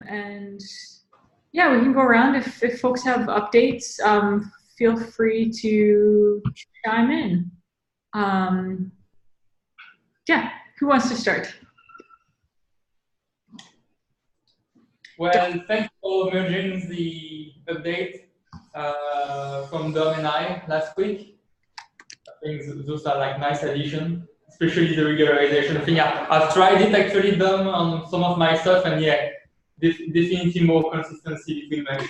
And yeah, we can go around if folks have updates. Feel free to chime in. Yeah, who wants to start? Well, thanks for merging the update from Dom and I last week. I think those are like nice additions, especially the regularization thing. I've tried it actually, Dom, on some of my stuff, and yeah, definitely more consistency between them.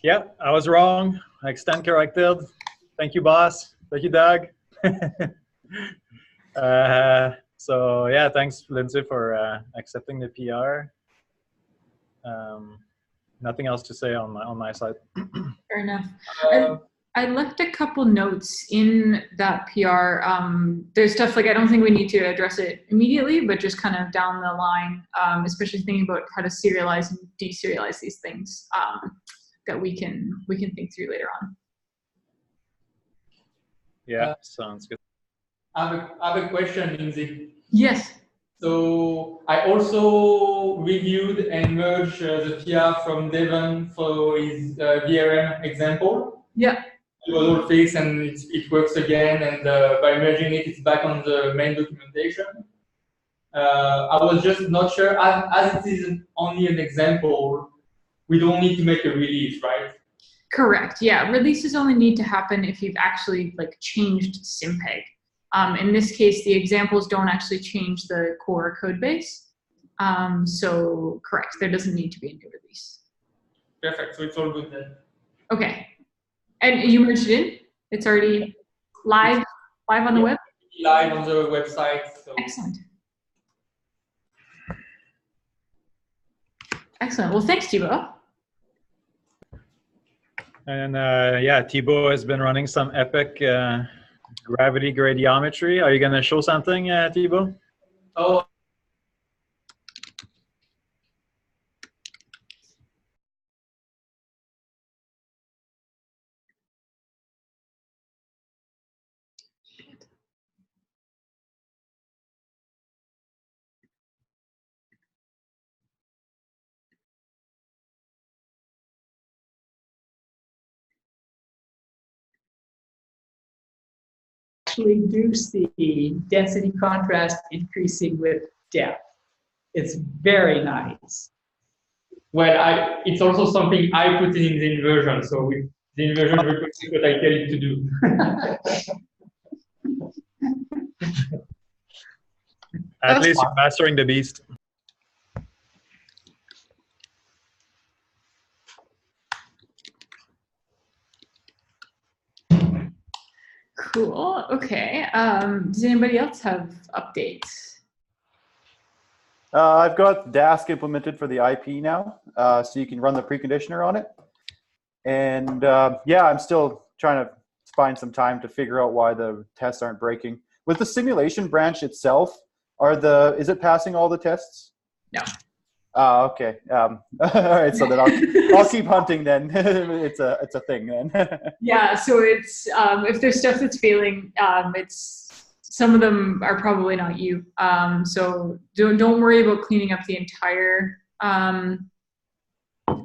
Yeah, I was wrong. I extend corrected. Thank you, boss. Thank you, Doug. So yeah, thanks, Lindsay, for accepting the PR. Nothing else to say on my side. Fair enough. I left a couple notes in that PR. There's stuff like I don't think we need to address it immediately, but just kind of down the line, especially thinking about how to serialize and deserialize these things that we can think through later on. Yeah, sounds good. I have a question, Lindsay. Yes. So I also reviewed and merged the PR from Devon for his VRM example. Yeah. It was all fixed and it works again, and by merging it, it's back on the main documentation. I was just not sure, as it is only an example, we don't need to make a release, right? Correct, yeah. Releases only need to happen if you've actually like changed SimPEG. In this case, the examples don't actually change the core code base. So correct, there doesn't need to be a new release. Perfect, so it's all good then. Okay, and you merged it in? It's already live on the web? Live on the website. So. Excellent. Excellent, well thanks Thibaut. And yeah, Thibaut has been running some epic gravity gradiometry. Are you going to show something, Thibaut? Oh. Actually do see density contrast increasing with depth. It's very nice. Well, it's also something I put in the inversion, so with the inversion reproduces what I tell it to do. At least you're mastering the beast. Cool, okay. Does anybody else have updates? I've got Dask implemented for the IP now, so you can run the preconditioner on it. And yeah, I'm still trying to find some time to figure out why the tests aren't breaking. With the simulation branch itself, is it passing all the tests? No. Okay. All right. So then I'll keep hunting then. it's a thing then. Yeah. So it's if there's stuff that's failing, some of them are probably not you. So don't worry about cleaning up the entire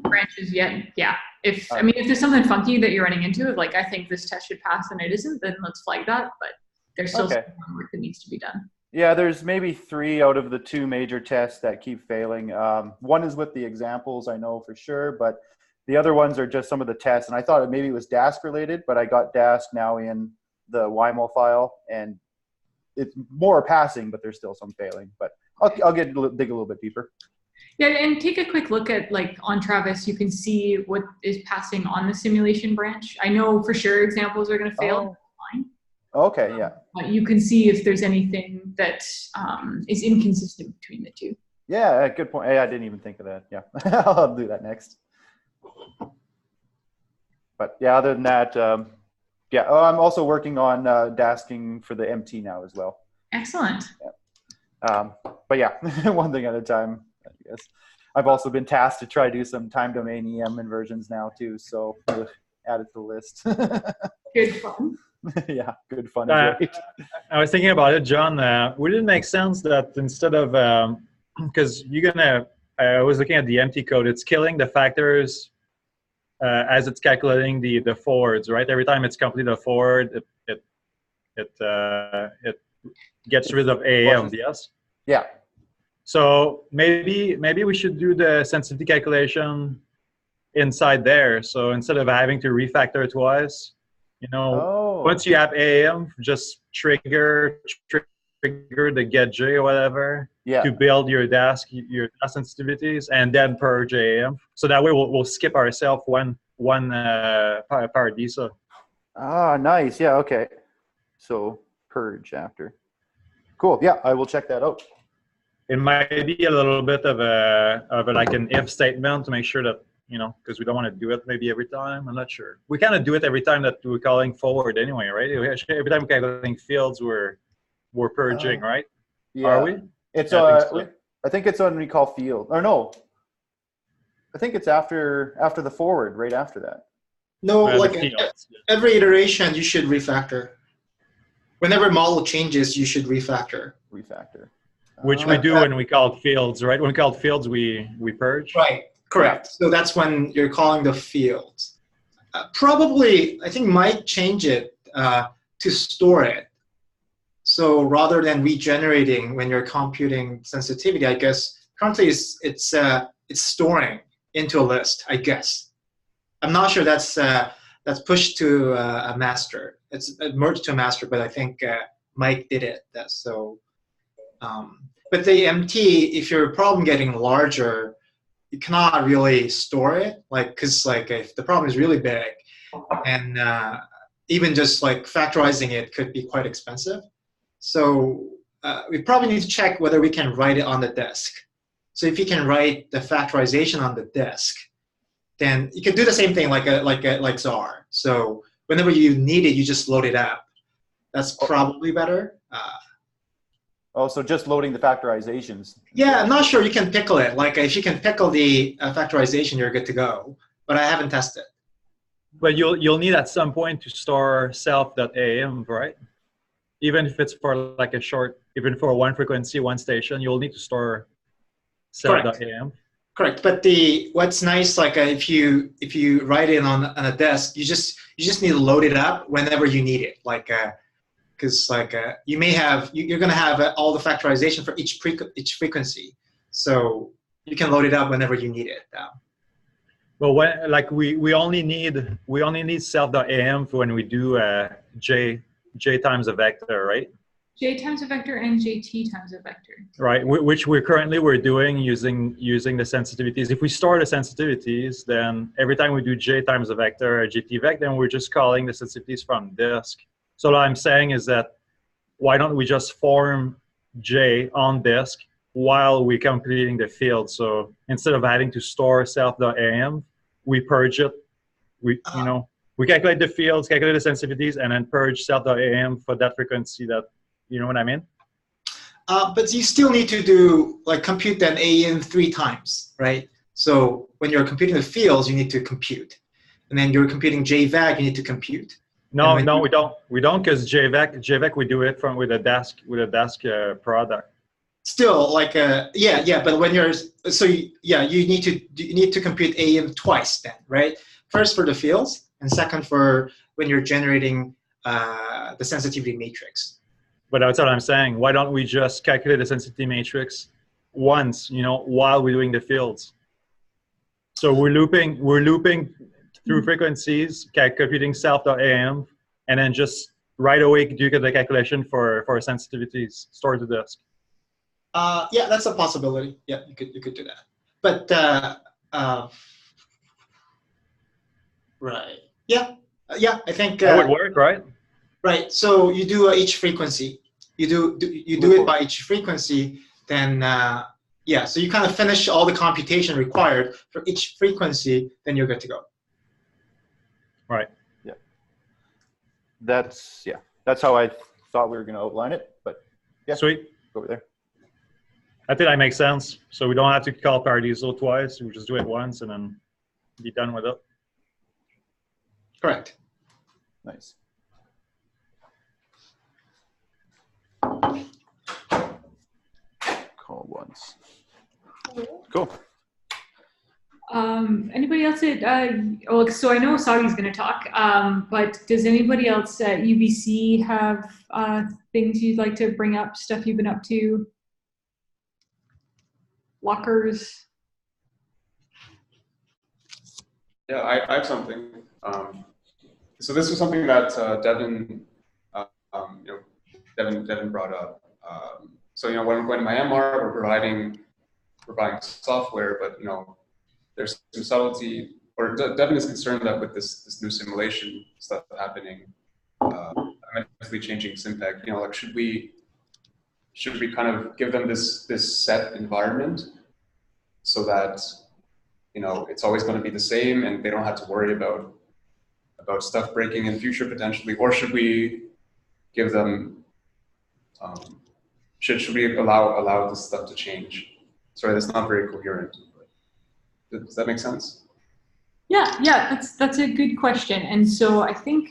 branches yet. Yeah. If there's something funky that you're running into, like I think this test should pass and it isn't, then let's flag that. But there's still some work that needs to be done. Yeah, there's maybe 3 out of the 2 major tests that keep failing. One is with the examples, I know for sure, but the other ones are just some of the tests. And I thought maybe it was Dask related, but I got Dask now in the YML file, and it's more passing, but there's still some failing. But I'll dig a little bit deeper. Yeah, and take a quick look at like on Travis, you can see what is passing on the simulation branch. I know for sure examples are going to fail. Fine. Okay, yeah. You can see if there's anything that is inconsistent between the 2. Yeah, good point. Hey, I didn't even think of that. Yeah, I'll do that next. But yeah, other than that, yeah. Oh, I'm also working on dasking for the MT now as well. Excellent. Yeah. But yeah, one thing at a time, I guess. I've also been tasked to try to do some time domain EM inversions now too, so add it to the list. Good fun. Yeah, good fun. Right. I was thinking about it, John. Would it make sense that instead of, because you're gonna I was looking at the empty code. It's killing the factors as it's calculating the forwards, right? Every time it's completed a forward, it gets rid of AAM, yes? Yeah. So maybe we should do the sensitivity calculation inside there. So instead of having to refactor twice, you know, once you have AAM, just trigger the get J or whatever to build your dask sensitivities, and then purge AAM. So that way we'll skip ourselves one paradisa. Ah, nice. Yeah. Okay. So purge after. Cool. Yeah, I will check that out. It might be a little bit of a like an if statement to make sure that, you know, because we don't want to do it maybe every time. I'm not sure. We kind of do it every time that we're calling forward anyway, right? Every time we're calling fields, we're purging, right? Yeah. Are we? It's I think it's when we call field, or no. I think it's after the forward, right after that. No, like every iteration you should refactor. Whenever model changes, you should refactor. Which we do when we call fields, right? When we call fields, we purge. Right, correct. So that's when you're calling the fields. Probably, I think might change it to store it. So rather than regenerating when you're computing sensitivity, I guess currently it's storing into a list, I guess. I'm not sure that's pushed to a master. It's merged to a master, but I think Mike did it. But the MT, if your problem getting larger, you cannot really store it, because if the problem is really big, and even just like factorizing it could be quite expensive. So we probably need to check whether we can write it on the disk. So if you can write the factorization on the disk, then you can do the same thing like XOR. So whenever you need it, you just load it up. That's probably better. So just loading the factorizations. Yeah, I'm not sure you can pickle it. Like if you can pickle the factorization, you're good to go. But I haven't tested. But you'll need at some point to store self.am, right? Even if it's for like a short, even for one frequency, one station, you'll need to store self.am. Correct. But what's nice, like if you write it on a disk, you just need to load it up whenever you need it. Because you may have you're going to have all the factorization for each frequency, so you can load it up whenever you need it. Well, we only need self.am for when we do j times a vector, right? J times a vector and JT times a vector. Right, which we're doing using the sensitivities. If we store the sensitivities, then every time we do J times a vector or JT vector, then we're just calling the sensitivities from disk. So what I'm saying is that why don't we just form J on disk while we're completing the field? So instead of having to store self.am, we purge it. We calculate the fields, calculate the sensitivities, and then purge self.am for that frequency that, you know what I mean? But you still need to compute that AN 3 times, right? So when you're computing the fields, you need to compute. And then you're computing JVAC, you need to compute. No, we don't. We don't, because JVAC we do it with a dask product. Still, but when you're you need to compute AM twice then, right? First for the fields, and second for when you're generating the sensitivity matrix. But that's what I'm saying. Why don't we just calculate the sensitivity matrix once, while we're doing the fields? So we're looping through frequencies, computing self.am, and then just right away do the calculation for sensitivities stored to disk. Yeah, that's a possibility. Yeah, you could do that. But right. Yeah, I think that would work, right? Right. So you do each frequency. You do it by each frequency. Then so you kind of finish all the computation required for each frequency. Then you're good to go. Right. Yeah. That's how I thought we were going to outline it. But yeah. Sweet. Over there. I think that makes sense. So we don't have to call Paradiso twice. We just do it once and then be done with it. Correct. Nice. Call once. Cool. Anybody else at, well, so I know Sagi's going to talk, but does anybody else at UBC have things you'd like to bring up, stuff you've been up to? Lockers? Yeah, I have something. So this was something that Devin, Devin brought up. So when I'm going to my MR, we're providing software, but there's some subtlety. Or Devin is concerned that with this new simulation stuff happening, immensely changing SimPEG. Like should we kind of give them this set environment so that it's always going to be the same and they don't have to worry about stuff breaking in the future potentially, or should we give them should we allow this stuff to change? Sorry, that's not very coherent. Does that make sense? Yeah, that's a good question. And so I think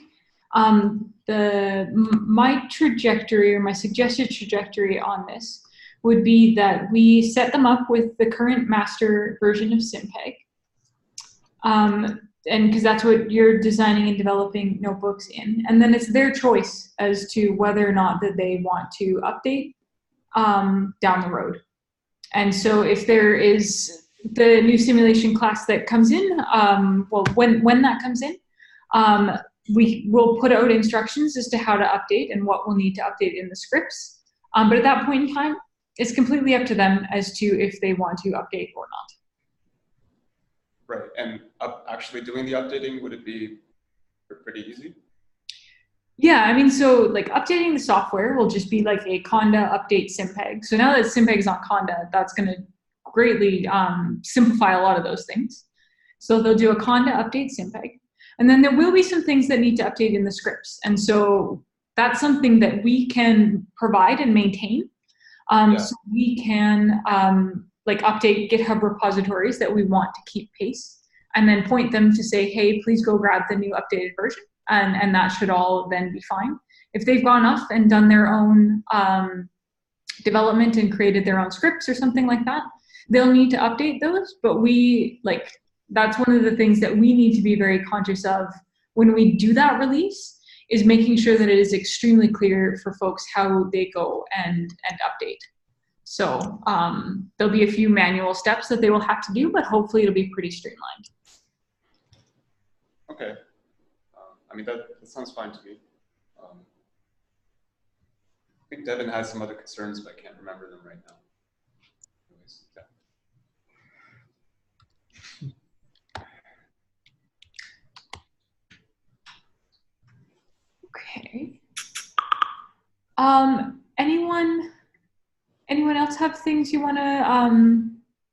my trajectory, or my suggested trajectory on this, would be that we set them up with the current master version of SimPEG. And because that's what you're designing and developing notebooks in. And then it's their choice as to whether or not that they want to update down the road. And so if there is the new simulation class that comes in, well, when that comes in, we will put out instructions as to how to update and what we'll need to update in the scripts. But at that point in time, it's completely up to them as to if they want to update or not. Right, and actually doing the updating, would it be pretty easy? Yeah, I mean, so like updating the software will just be like a Conda update SimPEG. So now that SimPEG is on Conda, that's going to greatly simplify a lot of those things. So they'll do a Conda update SimPEG. And then there will be some things that need to update in the scripts. And so that's something that we can provide and maintain. So we can like update GitHub repositories that we want to keep pace, and then point them to say, hey, please go grab the new updated version. And that should all then be fine. If they've gone off and done their own development and created their own scripts or something like that, they'll need to update those. But that's one of the things that we need to be very conscious of when we do that release, is making sure that it is extremely clear for folks how they go and update. So there'll be a few manual steps that they will have to do, but hopefully it'll be pretty streamlined. Okay. I mean, that sounds fine to me. I think Devin has some other concerns, but I can't remember them right now. Anyways, yeah. Okay. Anyone else have things you want to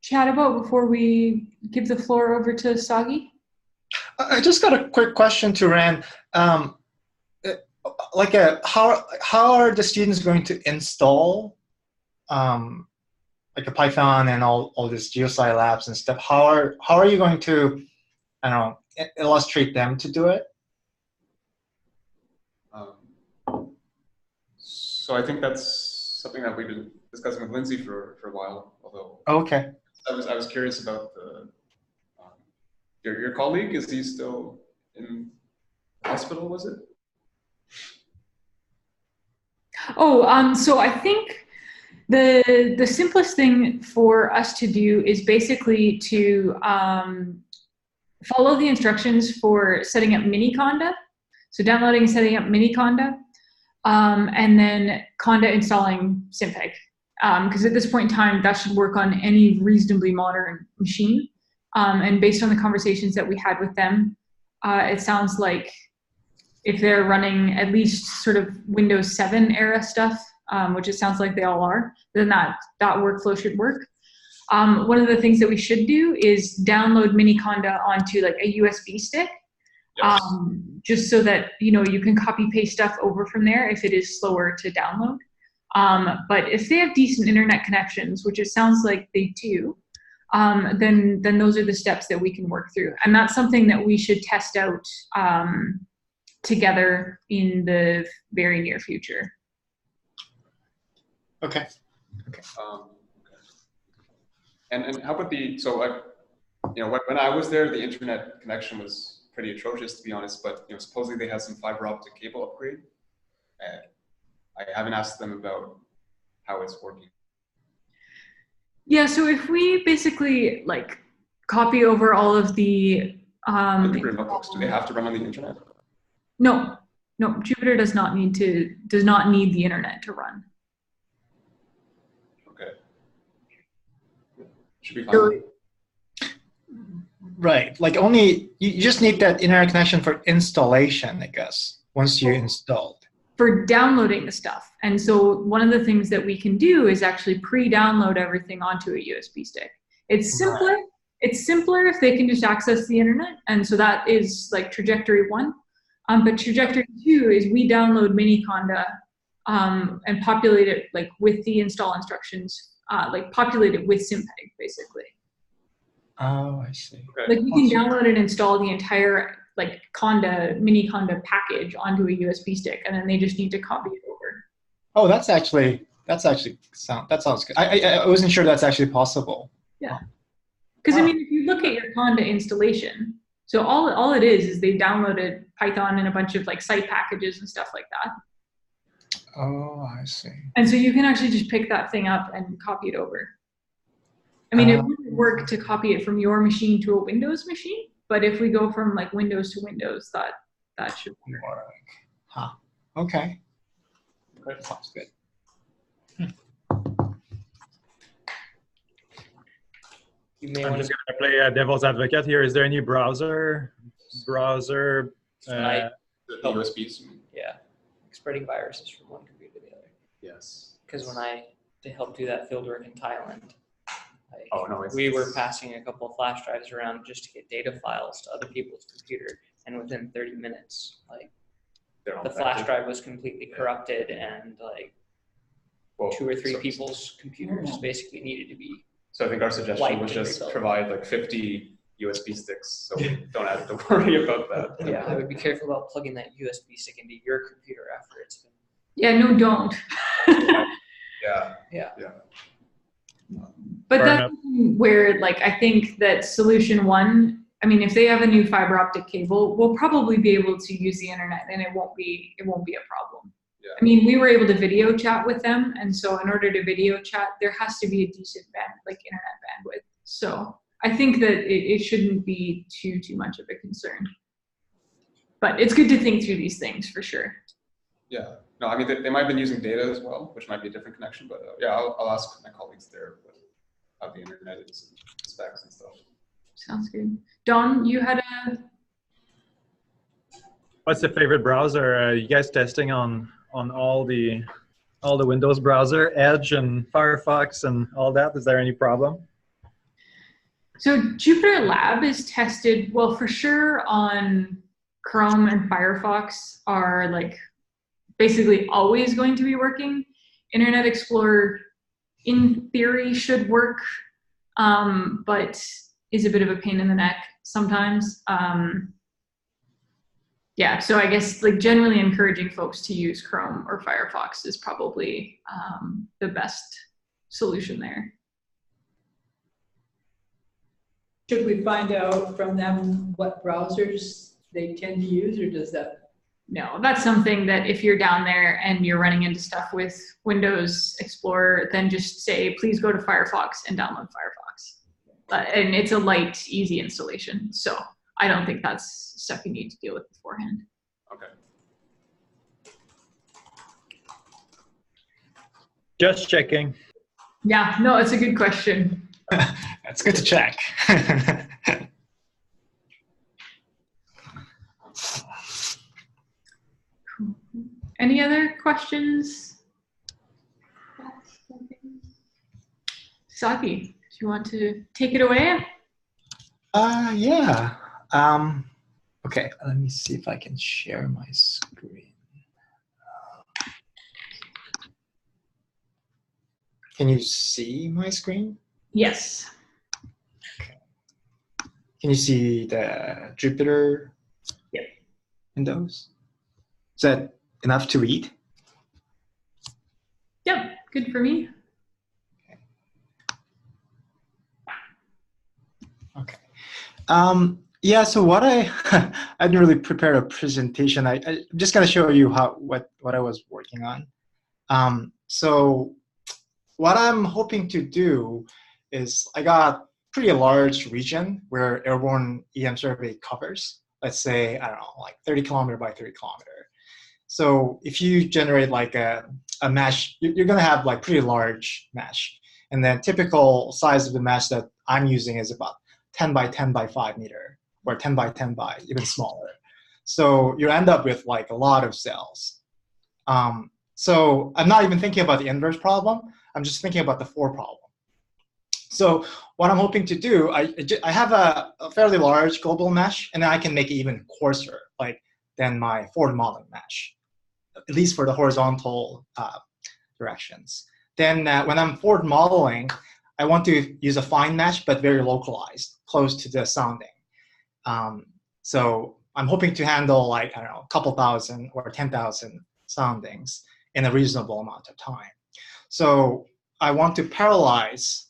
chat about before we give the floor over to Sagi? I just got a quick question to Rand. How are the students going to install like a Python and all these GeoSci labs and stuff? How are you going to, I don't know, illustrate them to do it? So I think that's something that we've been discussing with Lindsay for a while. Although okay, I was curious about your colleague. Is he still in the hospital? Was it? Oh, so I think the simplest thing for us to do is basically to follow the instructions for setting up mini Conda. So downloading and setting up mini Conda, and then Conda installing SimPEG. Because at this point in time, that should work on any reasonably modern machine. And based on the conversations that we had with them, it sounds like if they're running at least sort of Windows 7 era stuff, which it sounds like they all are, then that workflow should work. One of the things that we should do is download mini Conda onto like a USB stick, yes. Just so that you can copy paste stuff over from there if it is slower to download. But if they have decent internet connections, which it sounds like they do, then those are the steps that we can work through. And that's something that we should test out together in the very near future. Okay. And how about so you know, when I was there, the internet connection was pretty atrocious, to be honest. But you know, supposedly they have some fiber optic cable upgrade. I haven't asked them about how it's working. Yeah, so if we basically like copy over all of the Jupyter notebooks, do they have to run on the internet? No, Jupyter does not need the internet to run. Okay. Should be fine. Right. Like only you just need that internet connection for installation, I guess, once you installed. For downloading the stuff. And so one of the things that we can do is actually pre-download everything onto a USB stick. It's simpler. Right. It's simpler if they can just access the internet. And so that is like trajectory 1. But trajectory 2 is we download Miniconda and populate it like with the install instructions, like populate it with SimPEG basically. Oh, I see. Like you can download and install the entire like Miniconda package onto a USB stick, and then they just need to copy it over. Oh, that sounds good. I wasn't sure that's actually possible. Yeah, because I mean, if you look at your Conda installation, so all it is they downloaded Python and a bunch of like site packages and stuff like that. Oh, I see. And so you can actually just pick that thing up and copy it over. I mean, it wouldn't work to copy it from your machine to a Windows machine, but if we go from like Windows to Windows, that should work. Huh. Okay. That sounds good. I'm just going to play devil's advocate here. Is there any browser? The USBs? Yeah. Spreading viruses from one computer to the other. Yes. Because when to help do that field work in Thailand, we were passing a couple of flash drives around just to get data files to other people's computer, and within 30 minutes, like the flash drive was completely corrupted, and like 2 or 3 people's computers basically needed to be. So I think our suggestion was just provide like 50 USB sticks, so we don't have to worry about that. Yeah, I would be careful about plugging that USB stick into your computer after it's been. Yeah, no, don't. Yeah. But that's where, like, I think that solution 1, I mean, if they have a new fiber optic cable, we'll probably be able to use the internet, and it won't be a problem. Yeah. I mean, we were able to video chat with them, and so in order to video chat, there has to be a decent internet bandwidth. So I think that it shouldn't be too much of a concern. But it's good to think through these things for sure. Yeah. No, I mean, they might have been using data as well, which might be a different connection, but yeah, I'll ask my colleagues there how the internet is and specs and stuff. Sounds good. Don, you had a... What's the favorite browser? Are you guys testing on all the Windows browser, Edge and Firefox and all that? Is there any problem? So Jupyter Lab is tested, well, for sure on Chrome and Firefox are like basically always going to be working. Internet Explorer, in theory, should work, but is a bit of a pain in the neck sometimes. Yeah, so I guess like generally encouraging folks to use Chrome or Firefox is probably the best solution there. Should we find out from them what browsers they tend to use, or does that? No, that's something that if you're down there and you're running into stuff with Windows Explorer, then just say, please go to Firefox and download Firefox. And it's a light, easy installation. So I don't think that's stuff you need to deal with beforehand. Okay. Just checking. Yeah, no, it's a good question. That's good to check. Any other questions? Saki, do you want to take it away? Yeah. Okay, let me see if I can share my screen. Can you see my screen? Yes. Okay. Can you see the Jupyter windows? Is that enough to read? Yep, good for me. Okay. Yeah, so what I I didn't really prepare a presentation. I'm just gonna show you what I was working on. So what I'm hoping to do is I got pretty large region where airborne EM survey covers. Let's say, I don't know, like 30 kilometer by 30 kilometer. So if you generate like a mesh, you're gonna have like pretty large mesh. And then typical size of the mesh that I'm using is about 10 by 10 by 5 meter, or 10 by 10 by even smaller. So you end up with like a lot of cells. So I'm not even thinking about the inverse problem. I'm just thinking about the for problem. So what I'm hoping to do, I have a fairly large global mesh, and then I can make it even coarser, like than my forward modeling mesh, at least for the horizontal directions. Then when I'm forward modeling, I want to use a fine mesh, but very localized, close to the sounding. So I'm hoping to handle like, I don't know, a couple thousand or 10,000 soundings in a reasonable amount of time. So I want to parallelize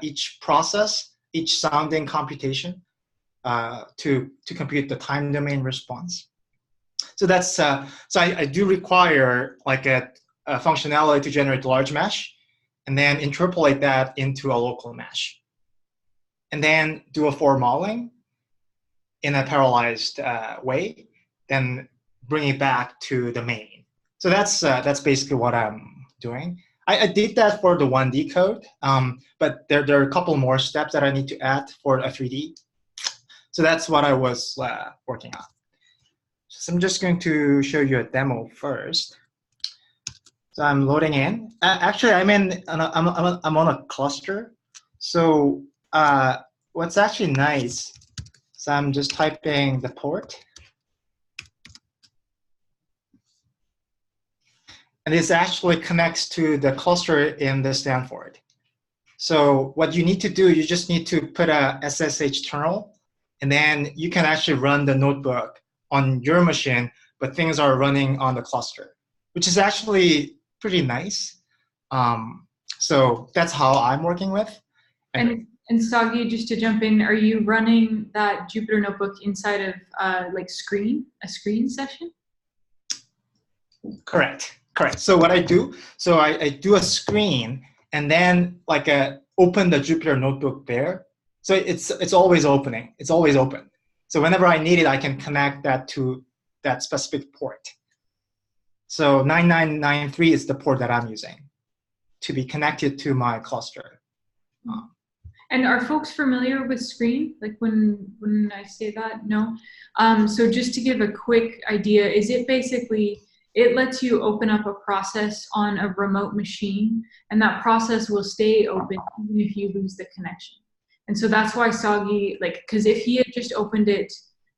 each process, each sounding computation to compute the time domain response. So that's so I do require like a functionality to generate large mesh, and then interpolate that into a local mesh, and then do a forward modeling in a parallelized way, then bring it back to the main. So that's basically what I'm doing. I did that for the 1D code, but there are a couple more steps that I need to add for a 3D. So that's what I was working on. So I'm just going to show you a demo first. So I'm loading in. Actually, I'm on a cluster. So what's actually nice, so I'm just typing the port. And this actually connects to the cluster in the Stanford. So what you need to do, you just need to put a SSH terminal, and then you can actually run the notebook on your machine, but things are running on the cluster, which is actually pretty nice. So that's how I'm working with. And Sagi, just to jump in, are you running that Jupyter Notebook inside of like a screen session? Correct. So what I do, so I do a screen, and then like open the Jupyter Notebook there. So it's always opening. It's always open. So whenever I need it, I can connect that to that specific port. So 9993 is the port that I'm using to be connected to my cluster. And are folks familiar with Screen? Like when I say that, no? So just to give a quick idea, is it basically, it lets you open up a process on a remote machine, and that process will stay open even if you lose the connection. And so that's why Sagi, like, because if he had just opened it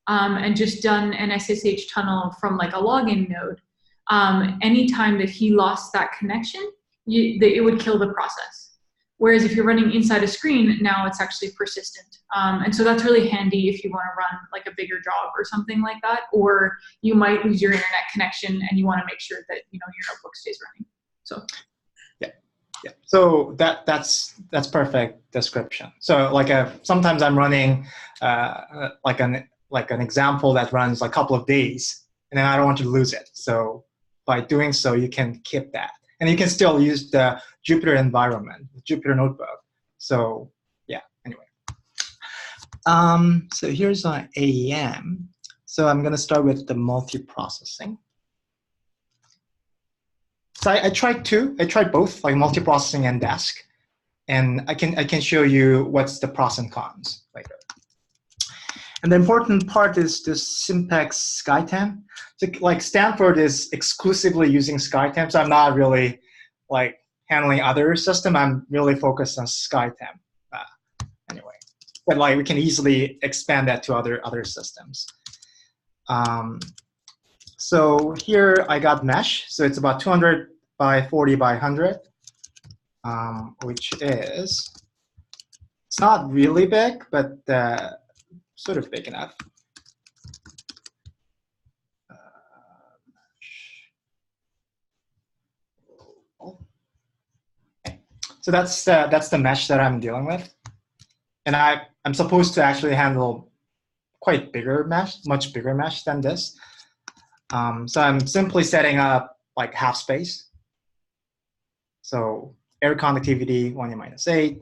and just done an SSH tunnel from like a login node, anytime that he lost that connection, it would kill the process. Whereas if you're running inside a screen, now it's actually persistent. And so that's really handy if you want to run like a bigger job or something like that, or you might lose your internet connection and you want to make sure that your notebook stays running. So yeah. So that's perfect description. So like sometimes I'm running like an example that runs a couple of days, and then I don't want to lose it. So by doing so, you can keep that. And you can still use the Jupyter environment, the Jupyter Notebook. So yeah, anyway. So here's my AEM. So I'm gonna start with the multiprocessing. So I tried two. I tried both, like multiprocessing and desk. And I can show you what's the pros and cons later. And the important part is this SimPEG SkyTemp. So like Stanford is exclusively using SkyTemp, so I'm not really like handling other system. I'm really focused on SkyTemp anyway. But like we can easily expand that to other systems. So here I got mesh. So it's about 200 by 40 by 100, which is, it's not really big, but sort of big enough. Okay. So that's the mesh that I'm dealing with, and I'm supposed to actually handle quite bigger mesh, much bigger mesh than this. So I'm simply setting up like half space. So air conductivity 1 - 8,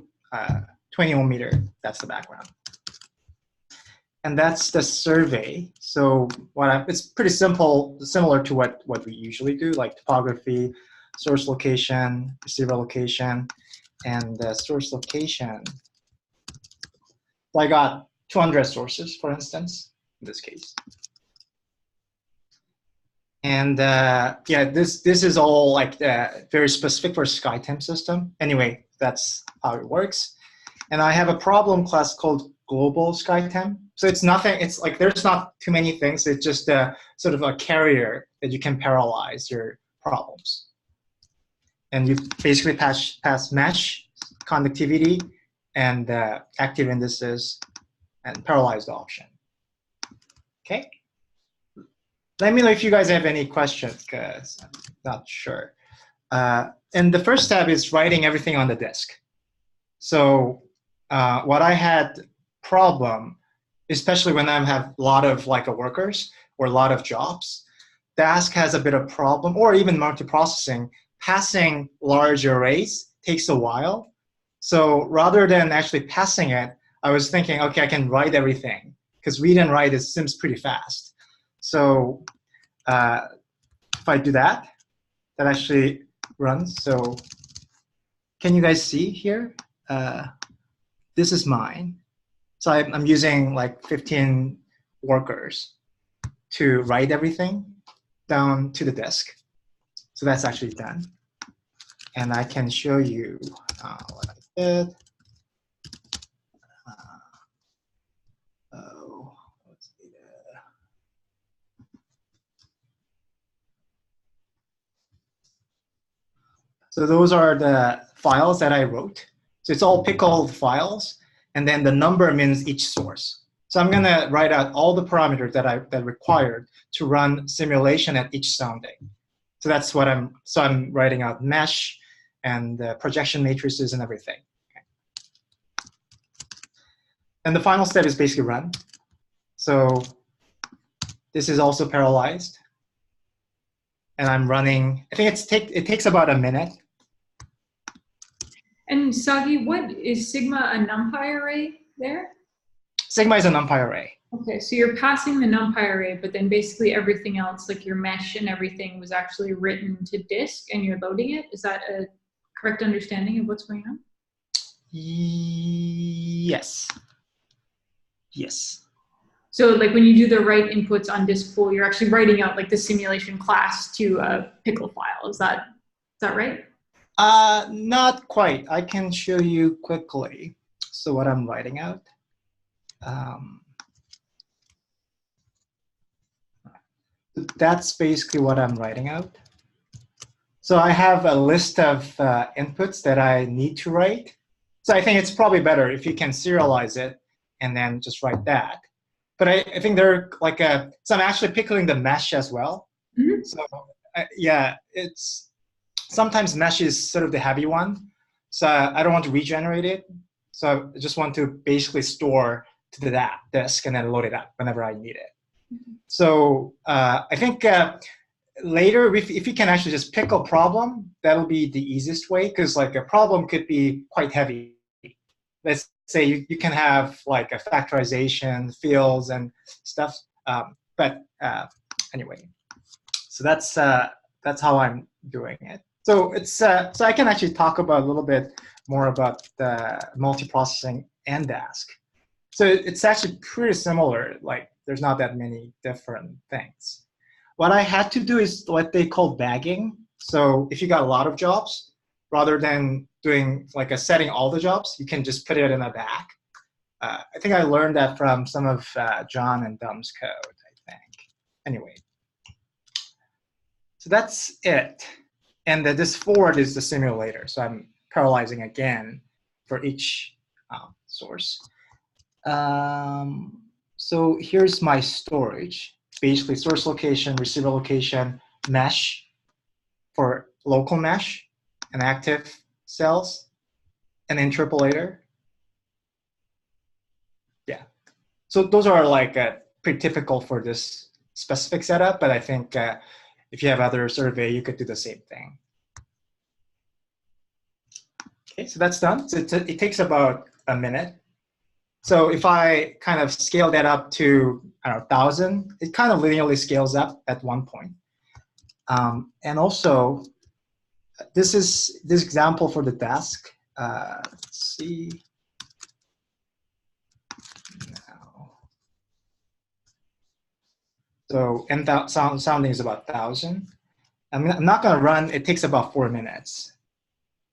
20 ohm meter, that's the background. And that's the survey. So it's pretty simple, similar to what we usually do, like topography, source location, receiver location, and the source location. I got 200 sources, for instance, in this case. And yeah, this is all like very specific for SkyTemp system. Anyway, that's how it works. And I have a problem class called global SkyTemp. So it's nothing. It's like there's not too many things. It's just a sort of a carrier that you can parallelize your problems. And you basically pass mesh, conductivity, and active indices, and parallelized option. Okay. Let me know if you guys have any questions, because I'm not sure. And the first step is writing everything on the disk. So what I had problem, especially when I have a lot of workers or a lot of jobs, Dask has a bit of problem, or even multiprocessing. Passing large arrays takes a while. So rather than actually passing it, I was thinking, okay, I can write everything, because read and write seems pretty fast. So if I do that, that actually runs. So can you guys see here? This is mine. So I'm using like 15 workers to write everything down to the disk. So that's actually done. And I can show you what I did. So those are the files that I wrote. So it's all pickled files, and then the number means each source. So I'm going to write out all the parameters that required to run simulation at each sounding. So that's what I'm writing out mesh and projection matrices and everything. Okay. And the final step is basically run. So this is also parallelized. And I'm running, I think it takes about a minute. And Sagi, what is Sigma a NumPy array there? Sigma is a NumPy array. Okay, so you're passing the NumPy array, but then basically everything else, like your mesh and everything, was actually written to disk and you're loading it. Is that a correct understanding of what's going on? Yes. Yes. So like when you do the write inputs on disk pool, you're actually writing out like the simulation class to a pickle file. Is that right? Not quite. I can show you quickly. So what I'm writing out. That's basically what I'm writing out. So I have a list of inputs that I need to write. So I think it's probably better if you can serialize it and then just write that. But I think they're like so I'm actually pickling the mesh as well. Mm-hmm. So yeah, it's sometimes mesh is sort of the heavy one. So I don't want to regenerate it. So I just want to basically store to the disk and then load it up whenever I need it. Mm-hmm. So I think later, if you can actually just pick a problem, that'll be the easiest way, because like a problem could be quite heavy. Let's say you can have like a factorization, fields, and stuff. But anyway, so that's how I'm doing it. So it's so I can actually talk about a little bit more about the multiprocessing and Dask. So it's actually pretty similar. Like there's not that many different things. What I had to do is what they call bagging. So if you got a lot of jobs, rather than doing like setting all the jobs, you can just put it in a bag. I think I learned that from some of John and Dom's code, I think. Anyway, so that's it. And this forward is the simulator. So I'm parallelizing again for each source. So here's my storage. Basically source location, receiver location, mesh for local mesh and active cells, and interpolator. Yeah. so those are like pretty typical for this specific setup, but I think if you have other survey, you could do the same thing. Okay, so that's done. So it takes about a minute. So if I kind of scale that up to, I don't know, 1,000, it kind of linearly scales up at one point. And also, this is this example for the desk. Let's see. Now. So and that sounding is about 1,000. I'm not going to run. It takes about 4 minutes.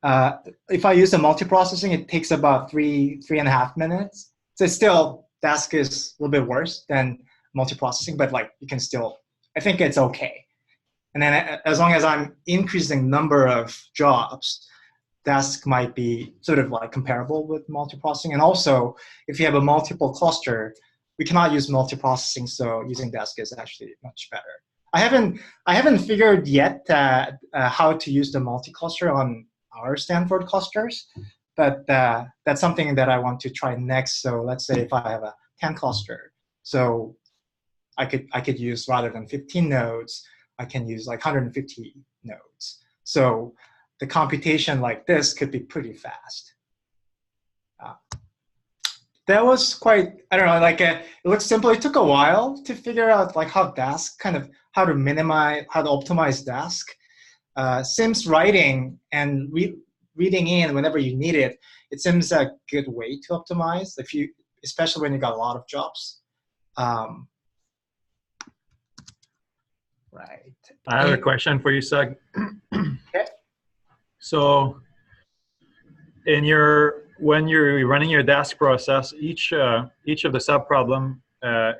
If I use the multiprocessing, it takes about 3.5 minutes. So it's still, desk is a little bit worse than multiprocessing, but like you can still, I think it's okay. And then as long as I'm increasing number of jobs, desk might be sort of like comparable with multiprocessing. And also, if you have a multiple cluster, we cannot use multiprocessing, so using desk is actually much better. I haven't figured yet how to use the multi-cluster on our Stanford clusters, but that's something that I want to try next. So let's say if I have a 10 cluster, so I could use, rather than 15 nodes, I can use like 150 nodes. So the computation like this could be pretty fast. That was quite, I don't know, like it looks simple. It took a while to figure out like how Dask, kind of how to minimize, how to optimize Dask. Sims writing and reading in whenever you need it, it seems a good way to optimize, if you, especially when you got a lot of jobs. Right. I have a question for you, Sag. Okay. So in your, when you're running your Dask process, each of the subproblem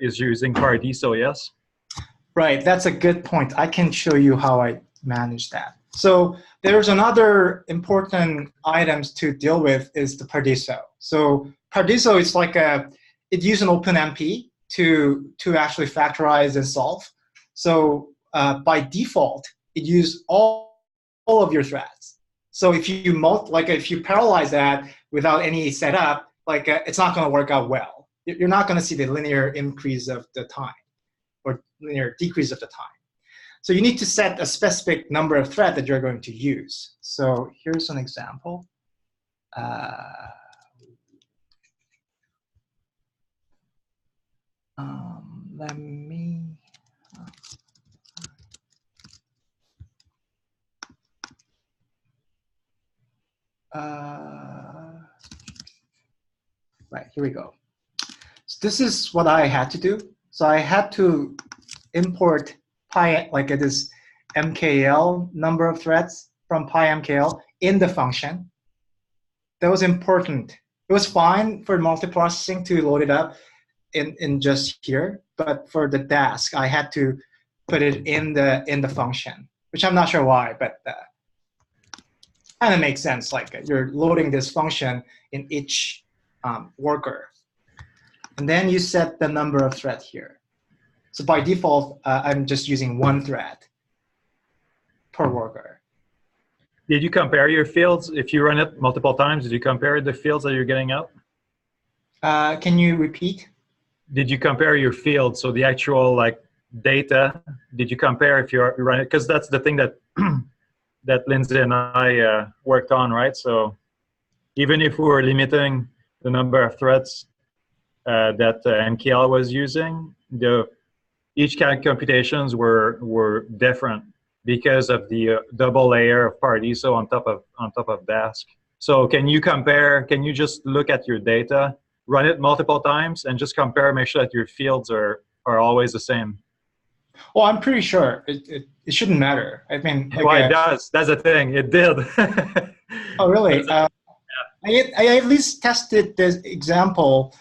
is using Paradiso, yes? Right, that's a good point. I can show you how I manage that. So there's another important items to deal with is the Paradiso. So Paradiso is like it uses an OpenMP to actually factorize and solve. So by default, it uses all of your threads. So if you if you parallelize that without any setup, like it's not going to work out well. You're not going to see the linear increase of the time or linear decrease of the time. So you need to set a specific number of threads that you're going to use. So here's an example. Let me. Right, here we go. So this is what I had to do. So I had to import this MKL number of threads from PyMKL in the function. That was important. It was fine for multiprocessing to load it up in just here, but for the Dask, I had to put it in the function, which I'm not sure why, but kind of makes sense. Like you're loading this function in each worker, and then you set the number of thread here. So by default, I'm just using one thread per worker. Did you compare your fields? If you run it multiple times, did you compare the fields that you're getting out? Can you repeat? Did you compare your fields, so the actual like data? Did you compare if you run it? Because that's the thing that that Lindsay and I worked on, right? So even if we were limiting the number of threads that MKL was using, each kind of computations were different because of the double layer of Paradiso on top of Dask. So can you compare? Can you just look at your data, run it multiple times, and just compare, make sure that your fields are always the same? Well, I'm pretty sure it shouldn't matter. I mean, like, well, it does. That's the thing. It did. Oh, really? I at least tested this example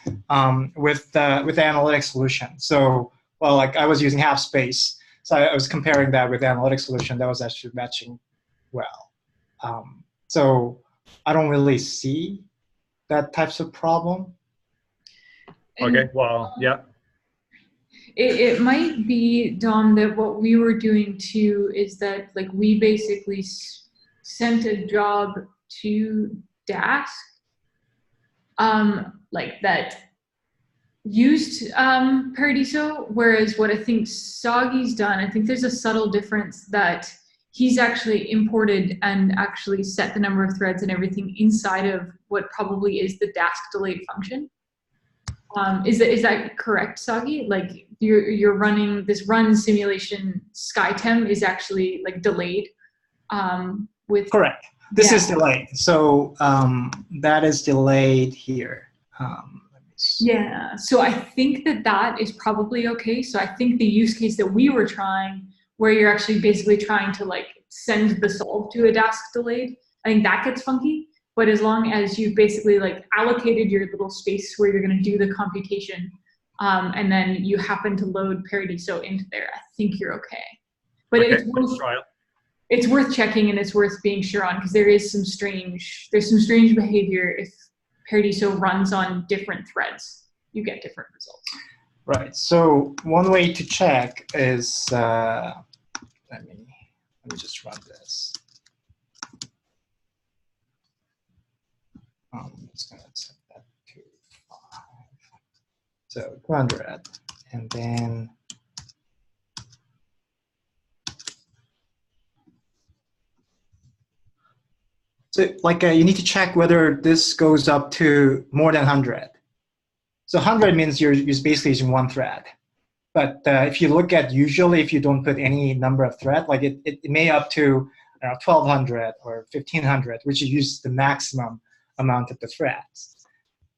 with the analytic solution. So, well, like I was using half space, so I was comparing that with the analytic solution. That was actually matching well. So I don't really see that types of problem. Okay. Well, yeah. It might be, Dom, that what we were doing too is that like we basically sent a job to Dask, like that used Paradiso, whereas what I think Soggy's done, I think there's a subtle difference that he's actually imported and actually set the number of threads and everything inside of what probably is the Dask delayed function. Is that correct, Soggy? Like you're running this run simulation SkyTem is actually like delayed with. Correct. This is delayed. So that is delayed here. Yeah. So I think that is probably okay. So I think the use case that we were trying, where you're actually basically trying to like send the solve to a Dask delayed, I think that gets funky. But as long as you've basically like allocated your little space where you're going to do the computation, and then you happen to load Paradiso into there, I think you're okay. But okay, it's worth checking and it's worth being sure on, because there's some strange behavior if Paradiso runs on different threads. You get different results. Right. So one way to check is let me just run this. I'm just going to set that to 5. So 200, and then so like you need to check whether this goes up to more than 100. So 100 means you're basically using one thread. But if you look at usually if you don't put any number of thread, like it may up to 1200 or 1500, which is use the maximum amount of the threads.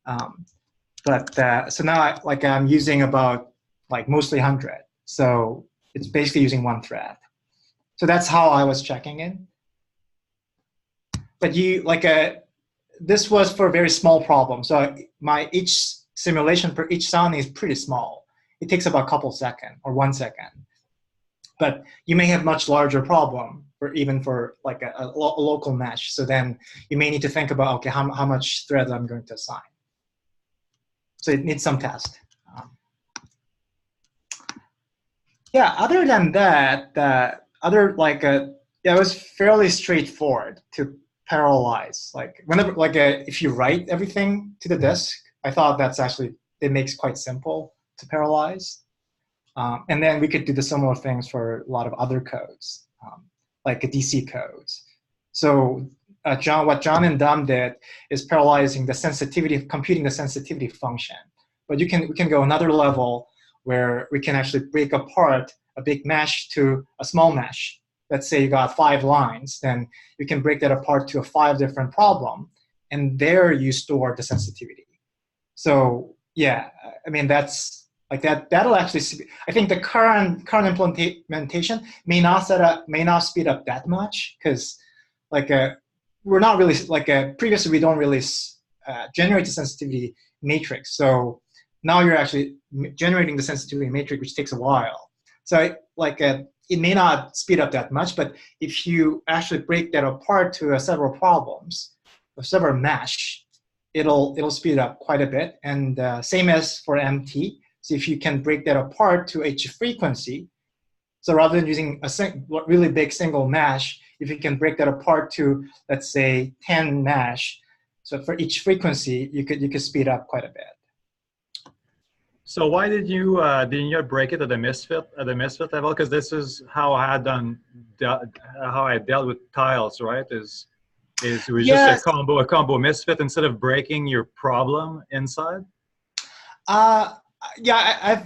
So now I'm using about like mostly 100. So it's basically using one thread. So that's how I was checking it. But this was for a very small problem. So each simulation for each sound is pretty small. It takes about a couple seconds or 1 second. But you may have much larger problem even for like a local mesh. So then you may need to think about, okay, how much threads I'm going to assign. So it needs some test. Yeah, other than that, it was fairly straightforward to parallelize. Like whenever, if you write everything to the disk, I thought it makes quite simple to parallelize. And then we could do the similar things for a lot of other codes, like DC codes. So what John and Dom did is parallelizing the sensitivity, computing the sensitivity function. But we can go another level where we can actually break apart a big mesh to a small mesh. Let's say you got 5 lines, then you can break that apart to 5 different problem, and there you store the sensitivity. So yeah, I mean that's like that. That'll actually. I think the current implementation may not speed up that much because we're not really previously we don't really generate the sensitivity matrix. So now you're actually generating the sensitivity matrix, which takes a while. So it may not speed up that much, but if you actually break that apart to several problems, or several mesh, it'll speed up quite a bit. And same as for MT. So if you can break that apart to each frequency, so rather than using a really big single mesh, if you can break that apart to, let's say, 10 mesh, so for each frequency, you could speed up quite a bit. So why didn't you break it at the misfit level? Because this is how I had how I dealt with tiles, right? It was just a combo misfit instead of breaking your problem inside. Yeah,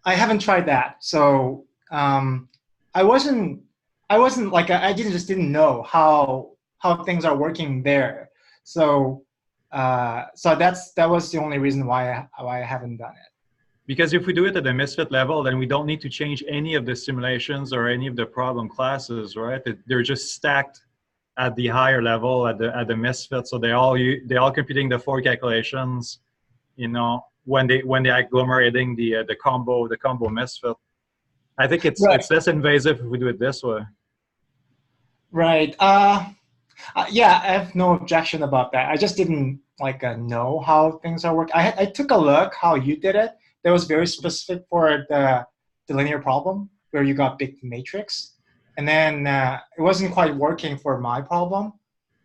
I haven't tried that. So I didn't know how things are working there. So that was the only reason why I haven't done it. Because if we do it at the misfit level, then we don't need to change any of the simulations or any of the problem classes, right? They're just stacked at the higher level at the misfit. So they're all computing the 4 calculations, when they agglomerating the combo misfit. I think it's less invasive if we do it this way. Right. Yeah, I have no objection about that. I just didn't know how things are working. I took a look how you did it. That was very specific for the linear problem where you got big matrix, and then it wasn't quite working for my problem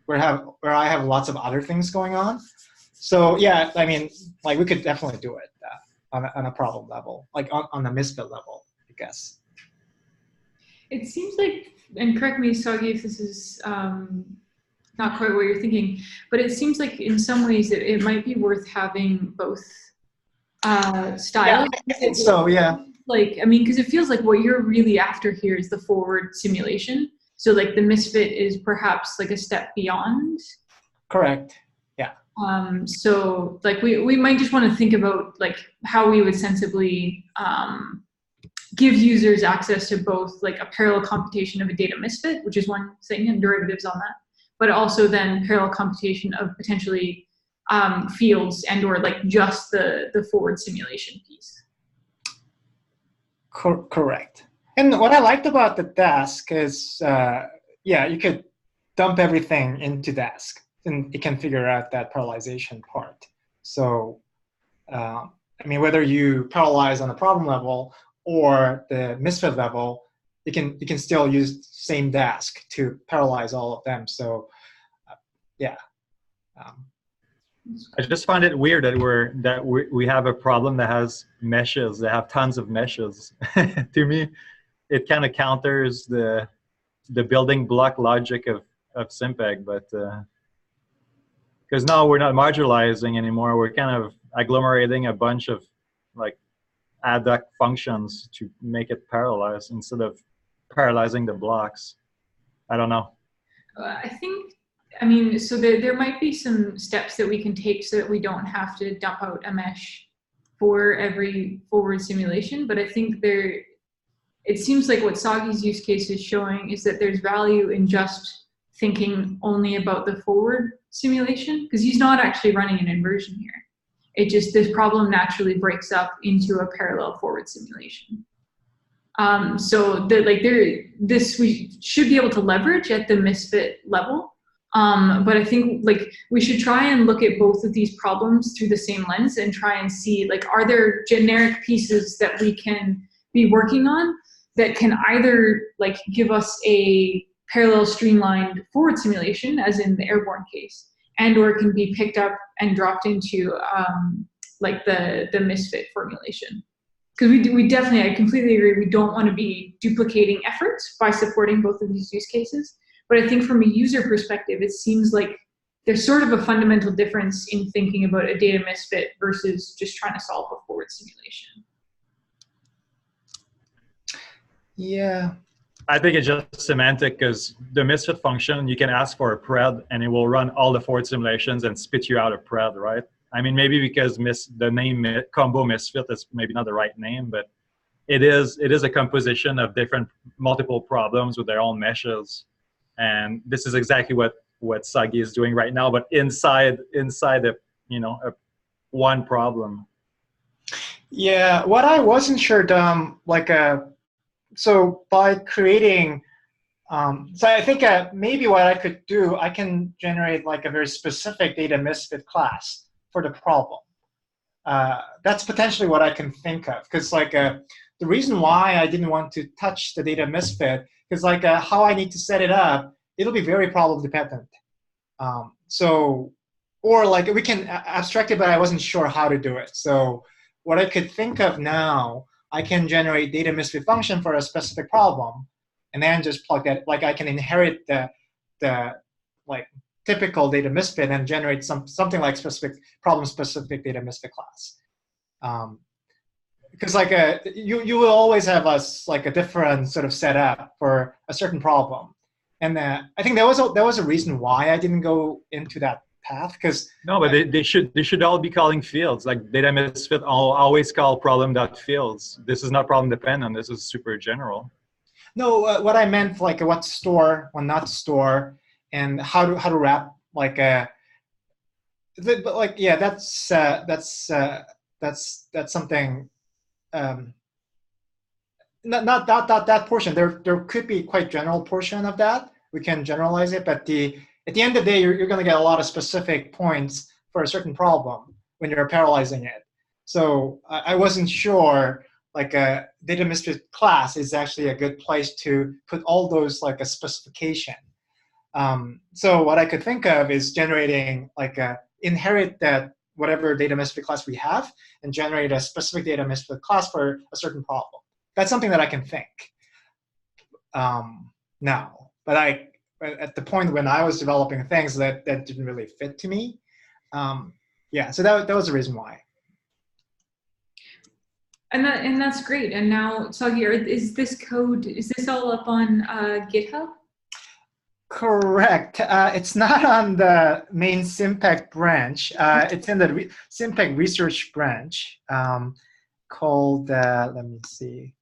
where I have lots of other things going on. So yeah, I mean, like we could definitely do it on a problem level, like on the misfit level, I guess. It seems like, and correct me, Sagi, if this is not quite what you're thinking, but it seems like in some ways it might be worth having both styles. Yeah, I think so, yeah. Like, I mean, because it feels like what you're really after here is the forward simulation. So like the misfit is perhaps like a step beyond. Correct, yeah. So like we might just want to think about like how we would sensibly give users access to both like a parallel computation of a data misfit, which is one thing, and derivatives on that, but also then parallel computation of potentially fields and or like just the forward simulation piece. Correct. And what I liked about the Dask is, yeah, you could dump everything into Dask and it can figure out that parallelization part. So, I mean, whether you parallelize on the problem level or the misfit level, you can still use same Dask to parallelize all of them. So, yeah. I just find it weird that we have a problem that has meshes, that have tons of meshes. To me, it kind of counters the building block logic of SimPEG, but because now we're not marginalizing anymore, we're kind of agglomerating a bunch of like ad hoc functions to make it parallelize instead of parallelizing the blocks. I don't know. I think, I mean, so there might be some steps that we can take so that we don't have to dump out a mesh for every forward simulation, but I think it seems like what Sagi's use case is showing is that there's value in just thinking only about the forward simulation, because he's not actually running an inversion here. It just, this problem naturally breaks up into a parallel forward simulation. So this we should be able to leverage at the misfit level. But I think like we should try and look at both of these problems through the same lens and try and see like, are there generic pieces that we can be working on that can either like give us a parallel streamlined forward simulation, as in the airborne case, and or it can be picked up and dropped into like the misfit formulation. Because we definitely, I completely agree, we don't want to be duplicating efforts by supporting both of these use cases. But I think from a user perspective, it seems like there's sort of a fundamental difference in thinking about a data misfit versus just trying to solve a forward simulation. Yeah. I think it's just semantic, because the misfit function, you can ask for a pred and it will run all the forward simulations and spit you out a pred, right? I mean, maybe because the name combo misfit is maybe not the right name, but it is a composition of different multiple problems with their own meshes. And this is exactly what Sagi is doing right now, but inside a, a one problem. Yeah, what I wasn't sure, so by creating, so I think maybe what I could do, I can generate like a very specific data misfit class for the problem. That's potentially what I can think of, because like the reason why I didn't want to touch the data misfit, because like how I need to set it up, it'll be very problem dependent. So, or like we can abstract it, but I wasn't sure how to do it. So what I could think of now, I can generate data misfit function for a specific problem, and then just plug that, like I can inherit the like typical data misfit and generate something like problem-specific data misfit class. Because like you will always have like a different sort of setup for a certain problem, and I think there was a reason why I didn't go into that path, because no, but they should all be calling fields. Like data misfit always call problem.fields. This is not problem dependent. This is super general. No, what I meant like what to store, what not to store, and how to wrap like but like yeah, that's something. Not that portion. There could be quite general portion of that. We can generalize it, but at the end of the day, you're going to get a lot of specific points for a certain problem when you're parallelizing it. So I wasn't sure like a data misfit class is actually a good place to put all those like a specification. So what I could think of is generating like a inherit that whatever data misfit class we have and generate a specific data misfit class for a certain problem. That's something that I can think now. But at the point when I was developing things, that didn't really fit to me. Yeah, so that was the reason why. And that's great. And now, Sagi, is this all up on GitHub? Correct. It's not on the main SimPEG branch. It's in the SimPEG research branch called, let me see.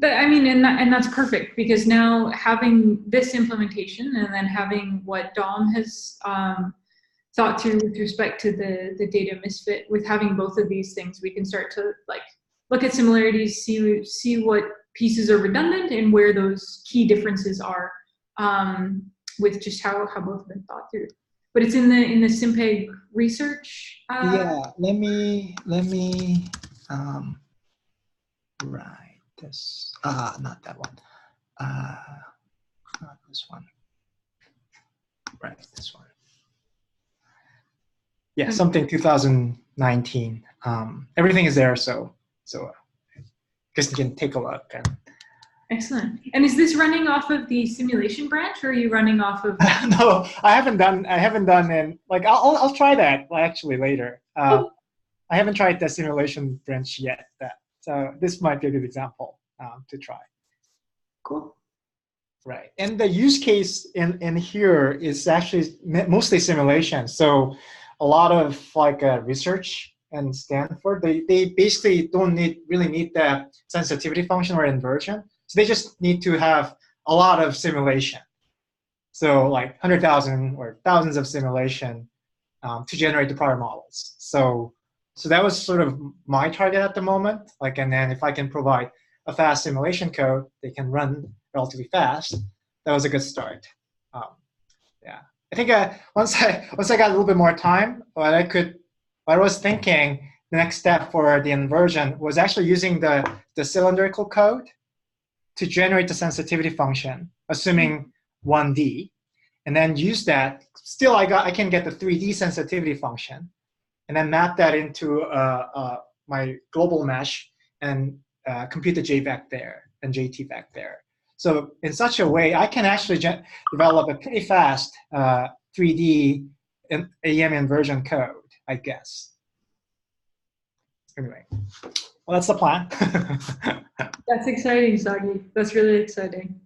I mean, and that's perfect, because now having this implementation and then having what Dom has thought through with respect to the data misfit, with having both of these things, we can start to like look at similarities, see what pieces are redundant and where those key differences are, with just how both have been thought through. But it's in the SimPEG research. Yeah, let me write this. Not that one. Not this one. Right, this one. Yeah, something 2019. Everything is there, so just you can take a look. Excellent. And is this running off of the simulation branch, or are you running off of? No, I haven't done. And like I'll try that actually later. I haven't tried the simulation branch yet. So this might be a good example to try. Cool. Right, and the use case in here is actually mostly simulation. So a lot of like research in Stanford, they basically don't really need the sensitivity function or inversion. So they just need to have a lot of simulation. So like 100,000 or thousands of simulation to generate the prior models. So that was sort of my target at the moment. Like, and then if I can provide a fast simulation code, they can run relatively fast. That was a good start. Yeah, I think once I got a little bit more time, what I was thinking the next step for the inversion was actually using the cylindrical code to generate the sensitivity function, assuming 1D, and then use that. Still, I can get the 3D sensitivity function, and then map that into my global mesh and compute the JVec there and JTVec there. So in such a way, I can actually develop a pretty fast 3D AEM inversion code, I guess. Anyway, well, that's the plan. That's exciting, Sagi. That's really exciting.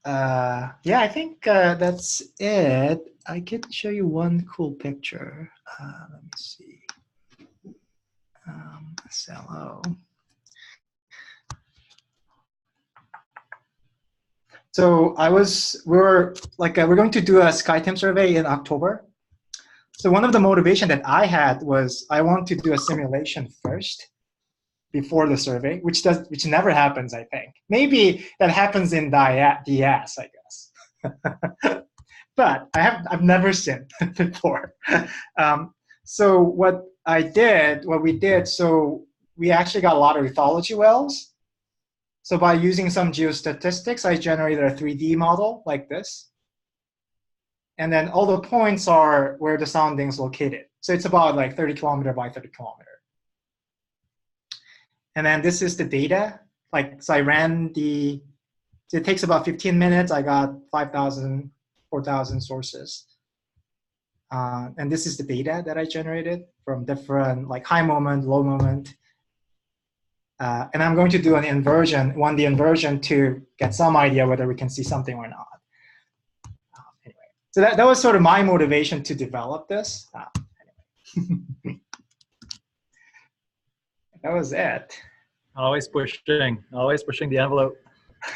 Yeah, I think that's it. I could show you one cool picture. Let me see. SLO. So we're going to do a SkyTeam survey in October. So one of the motivation that I had was I want to do a simulation first before the survey, which never happens, I think. Maybe that happens in DS, I guess. But I've never seen it before. So what we did, so we actually got a lot of lithology wells. So by using some geostatistics, I generated a 3D model like this. And then all the points are where the sounding is located. So it's about like 30 kilometer by 30 kilometer. And then this is the data. So I ran so it takes about 15 minutes. I got 5,000, 4,000 sources. And this is the data that I generated from different like high moment, low moment. And I'm going to do an inversion, 1D inversion to get some idea whether we can see something or not. Anyway, so that was sort of my motivation to develop this. Anyway. That was it. Always pushing the envelope.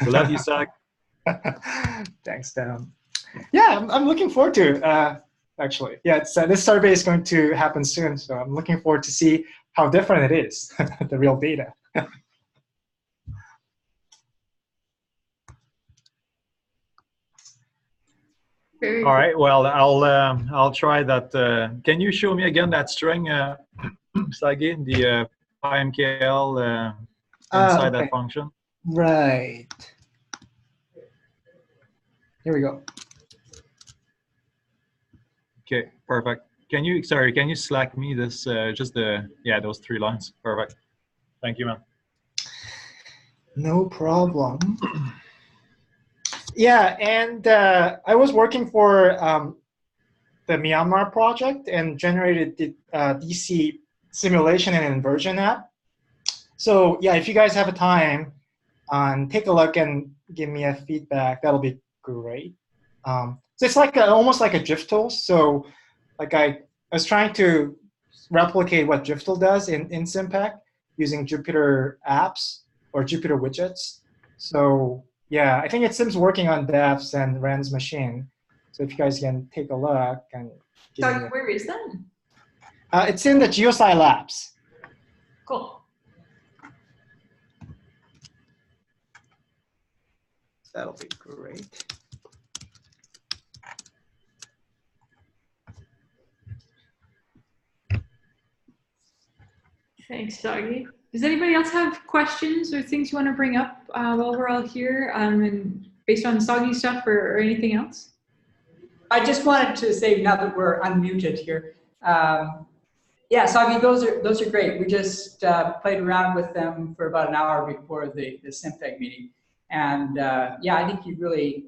We love you, Sag. Thanks, Dan. Yeah, I'm looking forward to it, actually. Yeah, this survey is going to happen soon, so I'm looking forward to see how different it is, the real data. All right. Well, I'll try that. Can you show me again that string, Sagi, the PyMKL inside that function? Right. Here we go. Okay. Perfect. can you Slack me this, just those 3 lines? Perfect. Thank you, man. No problem. Yeah, and I was working for the Myanmar project and generated the DC simulation and inversion app. So yeah, if you guys have a time, take a look and give me a feedback. That'll be great. So it's like almost like a GIF tool. So like I was trying to replicate what GIF tool does in SimPEG using Jupyter apps or Jupyter widgets. So yeah, I think it seems working on devs and Ren's machine. So if you guys can take a look and Sorry, where is that? it's in the GeoSci labs. Cool. That'll be great. Thanks, Doggy. Does anybody else have questions or things you want to bring up while we're all here, and based on Soggy stuff or anything else? I just wanted to say, now that we're unmuted here, yeah, Soggy, those are great. We just played around with them for about an hour before the SimPEG meeting, and yeah, I think you really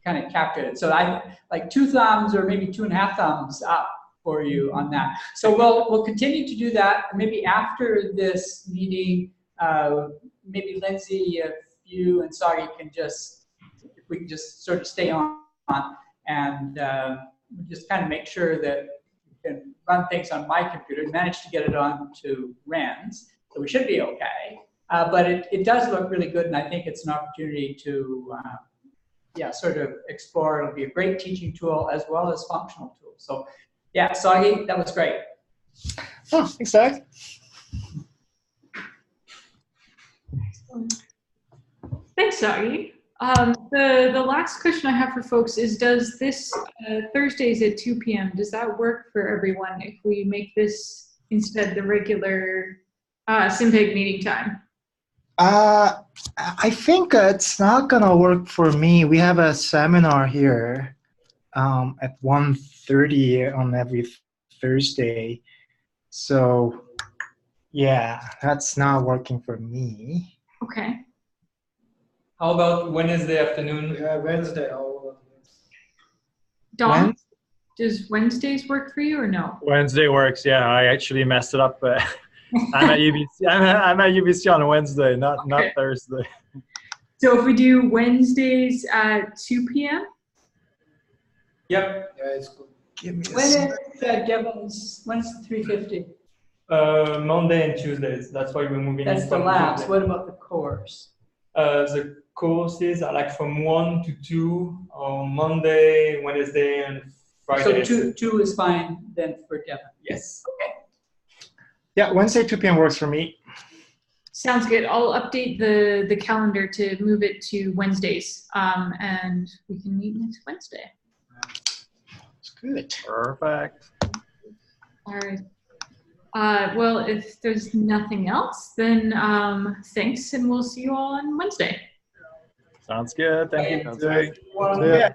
kind of captured it. So I like 2 thumbs or maybe 2.5 thumbs up for you on that. So we'll continue to do that. Maybe after this meeting, maybe Lindsay, if you and Soggy can if we can just sort of stay on and just kind of make sure that we can run things on my computer and manage to get it on to Ren's. So we should be okay. But it does look really good, and I think it's an opportunity to yeah, sort of explore. It'll be a great teaching tool as well as functional tool. So yeah, Soggy, that was great. Oh, thanks, Doug. Thanks, Soggy. The last question I have for folks is, does this Thursdays at 2 p.m., does that work for everyone if we make this instead the regular SimPEG meeting time? I think it's not gonna work for me. We have a seminar here at 1:30 on every Thursday. So yeah, that's not working for me. Okay. How about Wednesday afternoon? Yeah, Wednesday. Don, does Wednesdays work for you or no? Wednesday works, yeah. I actually messed it up. I'm at UBC. I'm at UBC on Wednesday, not Thursday. So if we do Wednesdays at 2 p.m.? Yep. Yeah, it's good. Give me a When sec. is Devin's, when's the 350? Monday and Tuesdays. That's why we're moving. That's the from labs. Tuesday. What about the course? The courses are like from 1 to 2 on Monday, Wednesday, and Friday. So two is fine then for Devin. Yes. Okay. Yeah, Wednesday 2 p.m. works for me. Sounds good. I'll update the calendar to move it to Wednesdays, and we can meet next Wednesday. It's good. Perfect. All right. Well, if there's nothing else, then thanks, and we'll see you all on Wednesday. Sounds good. Thank you. Yeah.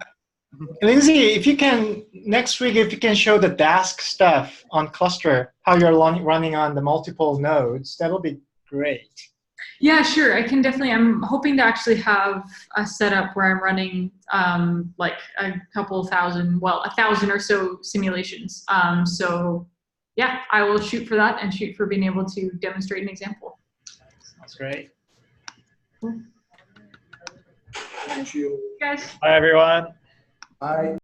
Lindsay, if you can, next week, if you can show the Dask stuff on cluster, how you're running on the multiple nodes, that'll be great. Yeah, sure. I can definitely. I'm hoping to actually have a setup where I'm running like a couple thousand, well, 1,000 or so simulations. So yeah, I will shoot for that and shoot for being able to demonstrate an example. Sounds great. Cool. Thank you. Guys. Bye, everyone. Bye.